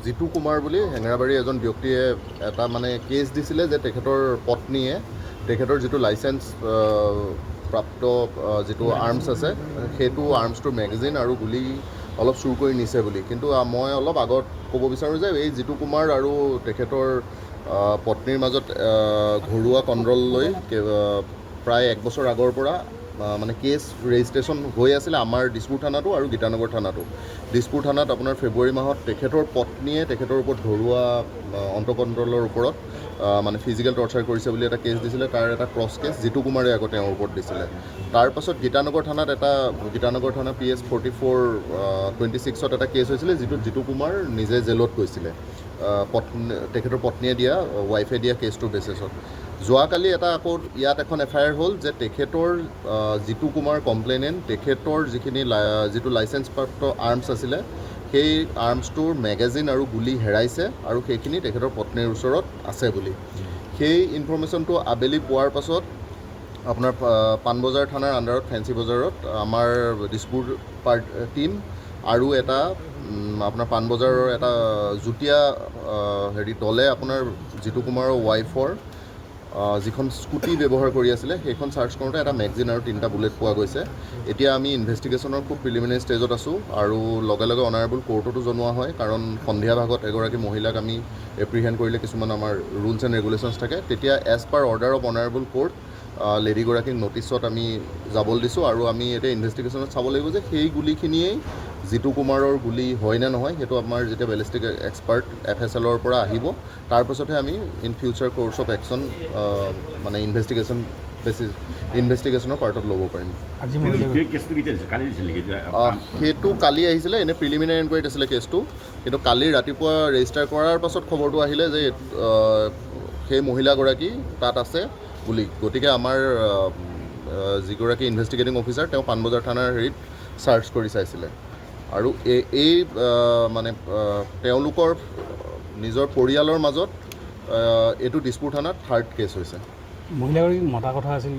জিতু কুমাৰ বুলি হেঙেৰাবাৰীৰ এজন ব্যক্তিয়ে এটা মানে কেছ দিছিলে যে তেখেতৰ পত্নীয়ে তেখেতৰ যিটো লাইচেঞ্চ প্ৰাপ্ত যিটো আৰ্মছ আছে সেইটো আৰ্মছটোৰ মেগাজিন আৰু গুলি অলপ চুৰ কৰি নিছে বুলি। কিন্তু মই অলপ আগত ক'ব বিচাৰোঁ যে এই জিতু কুমাৰ আৰু তেখেতৰ পত্নীৰ মাজত ঘৰুৱা কণ্ডল লৈ প্ৰায় 1 বছৰ আগৰ পৰা মানে কেছ ৰেজিষ্ট্ৰেশ্যন হৈ আছিলে আমাৰ দিছপুৰ থানাতো আৰু গীতানগৰ থানাতো। দিছপুৰ থানাত আপোনাৰ ফেব্ৰুৱাৰী মাহত তেখেতৰ পত্নীয়ে তেখেতৰ ওপৰত ঘৰুৱা অন্তঃকণ্ডলৰ ওপৰত মানে ফিজিকেল টৰ্চাৰ কৰিছে বুলি এটা কেছ দিছিলে। তাৰ এটা ক্ৰছ কেছ জিতু কুমাৰে আকৌ তেওঁৰ ওপৰত দিছিলে। তাৰপাছত গীতানগৰ থানাত গীতানগৰ থানা PS 44/26 এটা কেছ হৈছিলে যিটোত জিতু কুমাৰ নিজে জেলত গৈছিলে তেখেতৰ পত্নীয়ে দিয়া ৱাইফে দিয়া কেছটোৰ বেচিছত। যোৱাকালি আকৌ ইয়াত এখন FIR হ'ল যে তেখেতৰ জিতু কুমাৰ কমপ্লেইনেণ্ট তেখেতৰ যিটো লাইচেঞ্চপ্ৰাপ্ত আৰ্মছ আছিলে সেই আৰ্মছটোৰ মেগাজিন আৰু গুলি হেৰাইছে আৰু সেইখিনি তেখেতৰ পত্নীৰ ওচৰত আছে বুলি। সেই ইনফৰ্মেশ্যনটো আবেলি পোৱাৰ পাছত আপোনাৰ পাণবজাৰ থানাৰ আণ্ডাৰত ফেঞ্চি বজাৰত আমাৰ দিছপুৰ টীম আৰু এটা আপোনাৰ পাণবজাৰৰ এটা যুটীয়া দলে আপোনাৰ জিতু কুমাৰৰ ৱাইফৰ যিখন স্কুটি ব্যৱহাৰ কৰি আছিলে সেইখন চাৰ্চ কৰোঁতে এটা মেগাজিন আৰু 3টা বুলেট পোৱা গৈছে। এতিয়া আমি ইনভেষ্টিগেশ্যনৰ খুব প্ৰিলিমিনাৰী ষ্টেজত আছোঁ আৰু লগে লগে অনাৰেবল কোৰ্টতো জনোৱা হয়, কাৰণ সন্ধিয়া ভাগত এগৰাকী মহিলাক আমি এপ্ৰিহেণ্ড কৰিলে কিছুমান আমাৰ ৰুলছ এণ্ড ৰেগুলেশ্যনছ থাকে, তেতিয়া as per order of honourable court লেডিগৰাকীক নটিছত আমি যাবলৈ দিছোঁ। আৰু আমি এতিয়া ইনভেষ্টিগেশ্যনত চাব লাগিব যে সেই গুলিখিনিয়েই জিতু কুমাৰৰ গুলি হয় নে নহয়, সেইটো আমাৰ যেতিয়া বেলিষ্টিক এক্সপাৰ্ট FSLৰ পৰা আহিব তাৰপাছতহে আমি in future course of action মানে ইনভেষ্টিগেশ্যনৰ পাৰ্টত ল'ব পাৰিম। সেইটো কালি আহিছিলে, এনেই প্ৰিলিমিনাৰী এনকুৱাৰীত আছিলে কেছটো, কিন্তু কালি ৰাতিপুৱা ৰেজিষ্টাৰ কৰাৰ পাছত খবৰটো আহিলে যে সেই মহিলাগৰাকী তাত আছে বুলি। গতিকে আমাৰ যিগৰাকী ইনভেষ্টিগেটিং অফিচাৰ তেওঁ পাণবজাৰ থানাৰ চাৰ্চ কৰি চাইছিলে আৰু এই মানে তেওঁলোকৰ নিজৰ পৰিয়ালৰ মাজত এইটো দিছপুৰ থানাত 3rd কেছ হৈছে। মহিলাগৰাকীক মতা কথা আছিল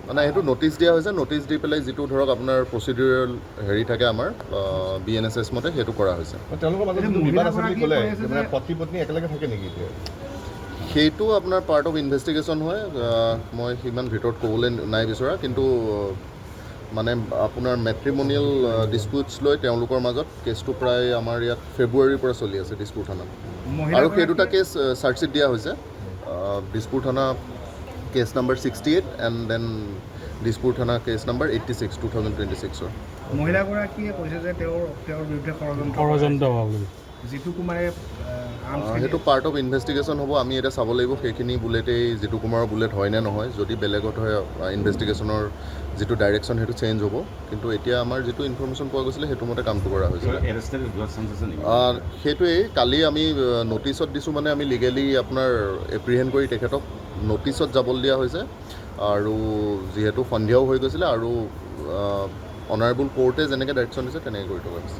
মানে সেইটো নটিচ দিয়া হৈছে, নটিচ দি পেলাই যিটো ধৰক আপোনাৰ প্ৰচিডিউৰেল থাকে আমাৰ BNSS মতে সেইটো কৰা হৈছে। তেওঁলোকৰ মাজত বিবাদ আছে বুলি ক'লে, পত্নী পত্নী একেলগে থাকে নেকি? সেইটো আপোনাৰ পাৰ্ট অফ ইনভেষ্টিগেশ্যন হয়, মই সিমান ভিতৰত ক'বলৈ নাই বিচৰা, কিন্তু মানে আপোনাৰ মেট্ৰিমনিয়েল ডিছপিউটছ লৈ তেওঁলোকৰ মাজত কেছটো প্ৰায় আমাৰ ইয়াত ফেব্ৰুৱাৰীৰ পৰা চলি আছে দিছপুৰ থানাত। আৰু সেই দুটা কেছ চাৰ্জশ্বিট দিয়া হৈছে, দিছপুৰ থানা case number 68 and then Dispur থানা কেছ নাম্বাৰ 86 2026। মহিলাগৰাকীয়ে কৈছে যে তেওঁৰ বিৰুদ্ধে ষড়যন্ত্ৰ হোৱা বুলি জিতু কুমাৰে সেইটো পাৰ্ট অফ ইনভেষ্টিগেশ্যন হ'ব। আমি এতিয়া চাব লাগিব সেইখিনি বুলেটেই জিতু কুমাৰৰ বুলেট হয় নে নহয়। যদি বেলেগত হয় ইনভেষ্টিগেশ্যনৰ যিটো ডাইৰেকশ্যন সেইটো চেঞ্জ হ'ব, কিন্তু এতিয়া আমাৰ যিটো ইনফৰ্মেশ্যন পোৱা গৈছিলে সেইটো মতে কামটো কৰা হৈছিলে। সেইটোৱেই কালি আমি নটিচত দিছোঁ, মানে আমি লিগেলি আপোনাৰ এপ্ৰিহেণ্ড কৰি তেখেতক নটিচত যাবলৈ দিয়া হৈছে, আৰু যিহেতু সন্ধিয়াও হৈ গৈছিলে আৰু অনাৰেবল কোৰ্টে যেনেকৈ ডাইৰেকশ্যন দিছে তেনেকৈ কৰি থকা হৈছে।